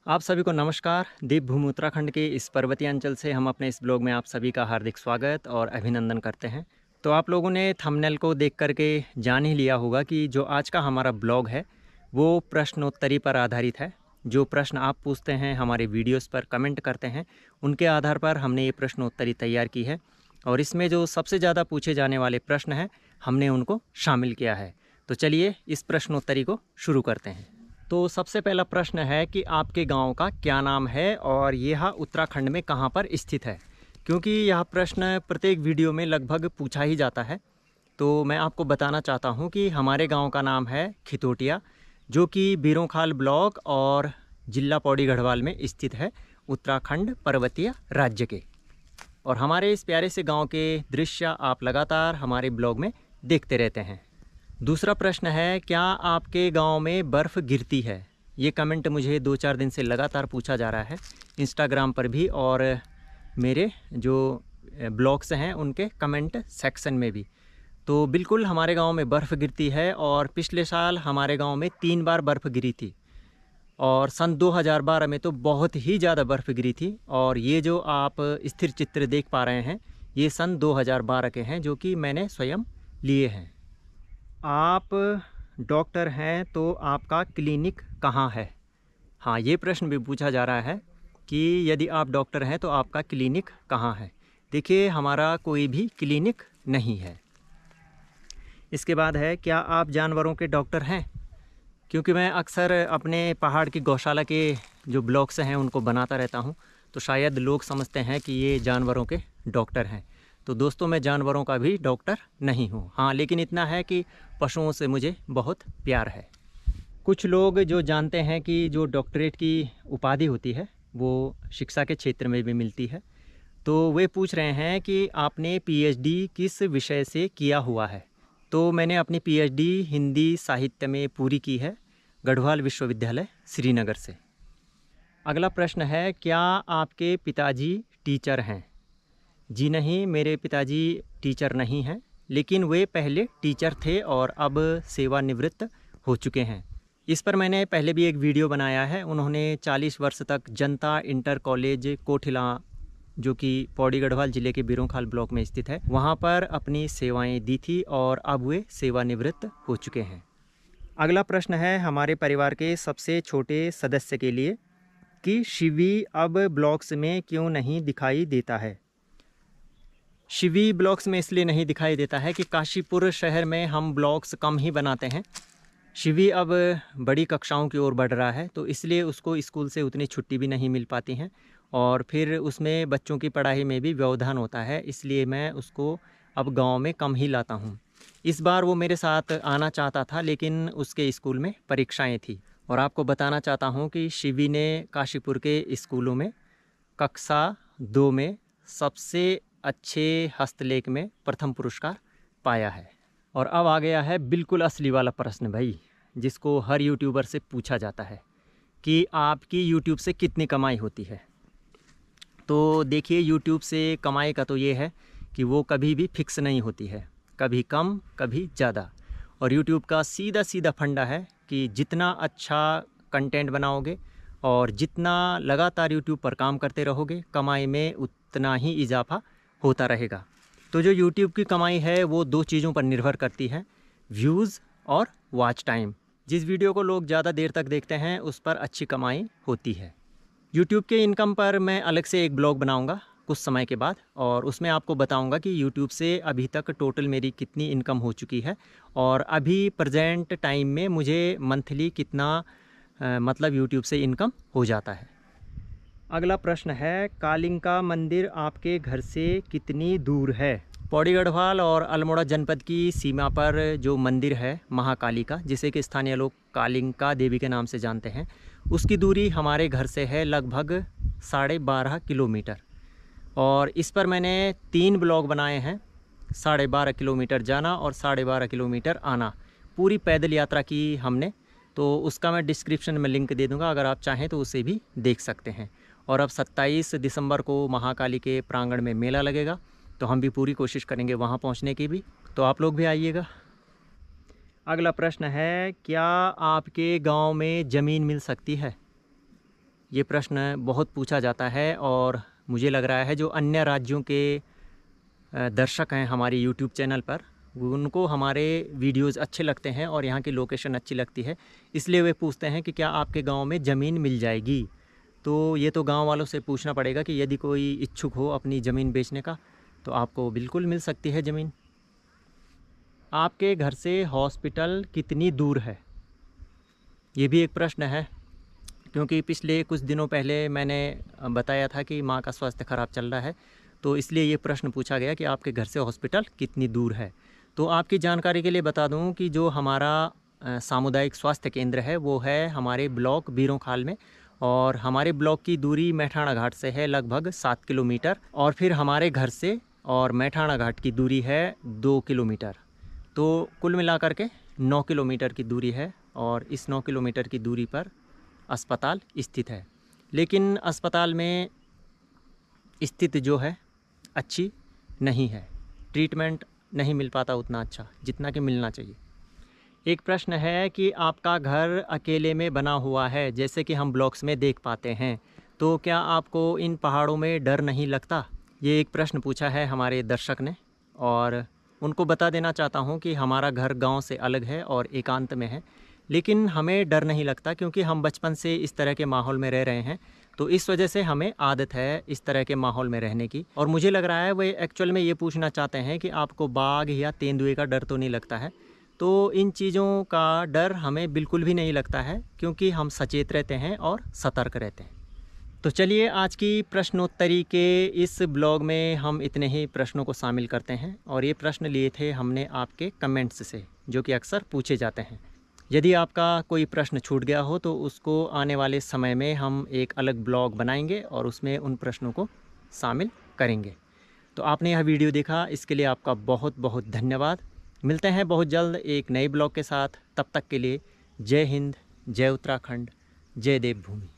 आप सभी को नमस्कार। देवभूमि उत्तराखंड के इस पर्वतीय अंचल से हम अपने इस ब्लॉग में आप सभी का हार्दिक स्वागत और अभिनंदन करते हैं। तो आप लोगों ने थंबनेल को देख करके जान ही लिया होगा कि जो आज का हमारा ब्लॉग है वो प्रश्नोत्तरी पर आधारित है। जो प्रश्न आप पूछते हैं, हमारे वीडियोस पर कमेंट करते हैं, उनके आधार पर हमने ये प्रश्नोत्तरी तैयार की है। और इसमें जो सबसे ज़्यादा पूछे जाने वाले प्रश्न हैं, हमने उनको शामिल किया है। तो चलिए इस प्रश्नोत्तरी को शुरू करते हैं। तो सबसे पहला प्रश्न है कि आपके गांव का क्या नाम है और यह उत्तराखंड में कहां पर स्थित है। क्योंकि यह प्रश्न प्रत्येक वीडियो में लगभग पूछा ही जाता है, तो मैं आपको बताना चाहता हूं कि हमारे गांव का नाम है खितोटिया, जो कि बीरोंखाल ब्लॉक और जिला पौड़ी गढ़वाल में स्थित है, उत्तराखंड पर्वतीय राज्य के। और हमारे इस प्यारे से गाँव के दृश्य आप लगातार हमारे ब्लॉग में देखते रहते हैं। दूसरा प्रश्न है, क्या आपके गांव में बर्फ़ गिरती है। ये कमेंट मुझे 2-4 दिन से लगातार पूछा जा रहा है, इंस्टाग्राम पर भी और मेरे जो ब्लॉग्स हैं उनके कमेंट सेक्शन में भी। तो बिल्कुल हमारे गांव में बर्फ़ गिरती है और पिछले साल हमारे गांव में 3 बार बर्फ़ गिरी थी। और सन 2012 में तो बहुत ही ज़्यादा बर्फ़ गिरी थी। और ये जो आप स्थिर चित्र देख पा रहे हैं, ये सन 2012 के हैं, जो कि मैंने स्वयं लिए हैं। आप डॉक्टर हैं तो आपका क्लिनिक कहाँ है। हाँ, ये प्रश्न भी पूछा जा रहा है कि यदि आप डॉक्टर हैं तो आपका क्लिनिक कहाँ है। देखिए, हमारा कोई भी क्लिनिक नहीं है। इसके बाद है, क्या आप जानवरों के डॉक्टर हैं। क्योंकि मैं अक्सर अपने पहाड़ की गौशाला के जो ब्लॉग्स हैं उनको बनाता रहता हूँ, तो शायद लोग समझते हैं कि ये जानवरों के डॉक्टर हैं। तो दोस्तों, मैं जानवरों का भी डॉक्टर नहीं हूँ। हाँ, लेकिन इतना है कि पशुओं से मुझे बहुत प्यार है। कुछ लोग जो जानते हैं कि जो डॉक्टरेट की उपाधि होती है वो शिक्षा के क्षेत्र में भी मिलती है, तो वे पूछ रहे हैं कि आपने पीएचडी किस विषय से किया हुआ है। तो मैंने अपनी पीएचडी हिंदी साहित्य में पूरी की है, गढ़वाल विश्वविद्यालय श्रीनगर से। अगला प्रश्न है, क्या आपके पिताजी टीचर हैं। जी नहीं, मेरे पिताजी टीचर नहीं हैं, लेकिन वे पहले टीचर थे और अब सेवानिवृत्त हो चुके हैं। इस पर मैंने पहले भी एक वीडियो बनाया है। उन्होंने 40 वर्ष तक जनता इंटर कॉलेज कोठिला, जो कि पौड़ी गढ़वाल ज़िले के बीरोंखाल ब्लॉक में स्थित है, वहाँ पर अपनी सेवाएं दी थी और अब वे सेवानिवृत्त हो चुके हैं। अगला प्रश्न है हमारे परिवार के सबसे छोटे सदस्य के लिए कि शिवी अब ब्लॉग्स में क्यों नहीं दिखाई देता है। शिवी ब्लॉग्स में इसलिए नहीं दिखाई देता है कि काशीपुर शहर में हम ब्लॉग्स कम ही बनाते हैं। शिवी अब बड़ी कक्षाओं की ओर बढ़ रहा है, तो इसलिए उसको स्कूल से उतनी छुट्टी भी नहीं मिल पाती हैं और फिर उसमें बच्चों की पढ़ाई में भी व्यवधान होता है, इसलिए मैं उसको अब गांव में कम ही लाता हूं। इस बार वो मेरे साथ आना चाहता था, लेकिन उसके स्कूल में परीक्षाएं थी। और आपको बताना चाहता हूं कि शिवी ने काशीपुर के स्कूलों में कक्षा 2 में सबसे अच्छे हस्तलेख में प्रथम पुरस्कार पाया है। और अब आ गया है बिल्कुल असली वाला प्रश्न भाई, जिसको हर यूट्यूबर से पूछा जाता है कि आपकी यूट्यूब से कितनी कमाई होती है। तो देखिए, यूट्यूब से कमाई का तो ये है कि वो कभी भी फिक्स नहीं होती है, कभी कम कभी ज़्यादा। और यूट्यूब का सीधा सीधा फंडा है कि जितना अच्छा कंटेंट बनाओगे और जितना लगातार यूट्यूब पर काम करते रहोगे, कमाई में उतना ही इजाफा होता रहेगा। तो जो यूट्यूब की कमाई है वो 2 चीज़ों पर निर्भर करती है, व्यूज़ और वॉच टाइम। जिस वीडियो को लोग ज़्यादा देर तक देखते हैं उस पर अच्छी कमाई होती है। यूट्यूब के इनकम पर मैं अलग से एक ब्लॉग बनाऊंगा कुछ समय के बाद, और उसमें आपको बताऊंगा कि यूट्यूब से अभी तक टोटल मेरी कितनी इनकम हो चुकी है और अभी प्रेजेंट टाइम में मुझे मंथली कितना मतलब यूट्यूब से इनकम हो जाता है। अगला प्रश्न है, कालिंका मंदिर आपके घर से कितनी दूर है। पौड़ी गढ़वाल और अल्मोड़ा जनपद की सीमा पर जो मंदिर है महाकाली का, जिसे कि स्थानीय लोग कालिंका देवी के नाम से जानते हैं, उसकी दूरी हमारे घर से है लगभग 12.5 किलोमीटर। और इस पर मैंने 3 ब्लॉग बनाए हैं, 12.5 किलोमीटर जाना और 12.5 किलोमीटर आना, पूरी पैदल यात्रा की हमने। तो उसका मैं डिस्क्रिप्शन में लिंक दे दूंगा, अगर आप चाहें तो उसे भी देख सकते हैं। और अब 27 दिसंबर को महाकाली के प्रांगण में मेला लगेगा, तो हम भी पूरी कोशिश करेंगे वहाँ पहुँचने की भी, तो आप लोग भी आइएगा। अगला प्रश्न है, क्या आपके गांव में ज़मीन मिल सकती है। ये प्रश्न बहुत पूछा जाता है और मुझे लग रहा है जो अन्य राज्यों के दर्शक हैं हमारे यूट्यूब चैनल पर, उनको हमारे वीडियोस अच्छे लगते हैं और यहाँ की लोकेशन अच्छी लगती है, इसलिए वे पूछते हैं कि क्या आपके गांव में ज़मीन मिल जाएगी। तो ये तो गांव वालों से पूछना पड़ेगा कि यदि कोई इच्छुक हो अपनी ज़मीन बेचने का तो आपको बिल्कुल मिल सकती है ज़मीन। आपके घर से हॉस्पिटल कितनी दूर है, ये भी एक प्रश्न है, क्योंकि पिछले कुछ दिनों पहले मैंने बताया था कि माँ का स्वास्थ्य ख़राब चल रहा है, तो इसलिए ये प्रश्न पूछा गया कि आपके घर से हॉस्पिटल कितनी दूर है। तो आपकी जानकारी के लिए बता दूं कि जो हमारा सामुदायिक स्वास्थ्य केंद्र है वो है हमारे ब्लॉक बीरोंखाल में, और हमारे ब्लॉक की दूरी मैठाणा घाट से है लगभग 7 किलोमीटर, और फिर हमारे घर से और मैठाणा घाट की दूरी है 2 किलोमीटर। तो कुल मिलाकर के 9 किलोमीटर की दूरी है, और इस 9 किलोमीटर की दूरी पर अस्पताल स्थित है। लेकिन अस्पताल में स्थिति जो है अच्छी नहीं है, ट्रीटमेंट नहीं मिल पाता उतना अच्छा जितना कि मिलना चाहिए। एक प्रश्न है कि आपका घर अकेले में बना हुआ है जैसे कि हम ब्लॉग्स में देख पाते हैं, तो क्या आपको इन पहाड़ों में डर नहीं लगता। ये एक प्रश्न पूछा है हमारे दर्शक ने, और उनको बता देना चाहता हूँ कि हमारा घर गांव से अलग है और एकांत में है, लेकिन हमें डर नहीं लगता क्योंकि हम बचपन से इस तरह के माहौल में रह रहे हैं, तो इस वजह से हमें आदत है इस तरह के माहौल में रहने की। और मुझे लग रहा है वे एक्चुअल में ये पूछना चाहते हैं कि आपको बाघ या तेंदुए का डर तो नहीं लगता है। तो इन चीज़ों का डर हमें बिल्कुल भी नहीं लगता है क्योंकि हम सचेत रहते हैं और सतर्क रहते हैं। तो चलिए आज की प्रश्नोत्तरी के इस ब्लॉग में हम इतने ही प्रश्नों को शामिल करते हैं, और ये प्रश्न लिए थे हमने आपके कमेंट्स से जो कि अक्सर पूछे जाते हैं। यदि आपका कोई प्रश्न छूट गया हो तो उसको आने वाले समय में हम एक अलग ब्लॉग बनाएंगे और उसमें उन प्रश्नों को शामिल करेंगे। तो आपने यह वीडियो देखा, इसके लिए आपका बहुत बहुत धन्यवाद। मिलते हैं बहुत जल्द एक नए ब्लॉग के साथ, तब तक के लिए जय हिंद, जय उत्तराखंड, जय देवभूमि।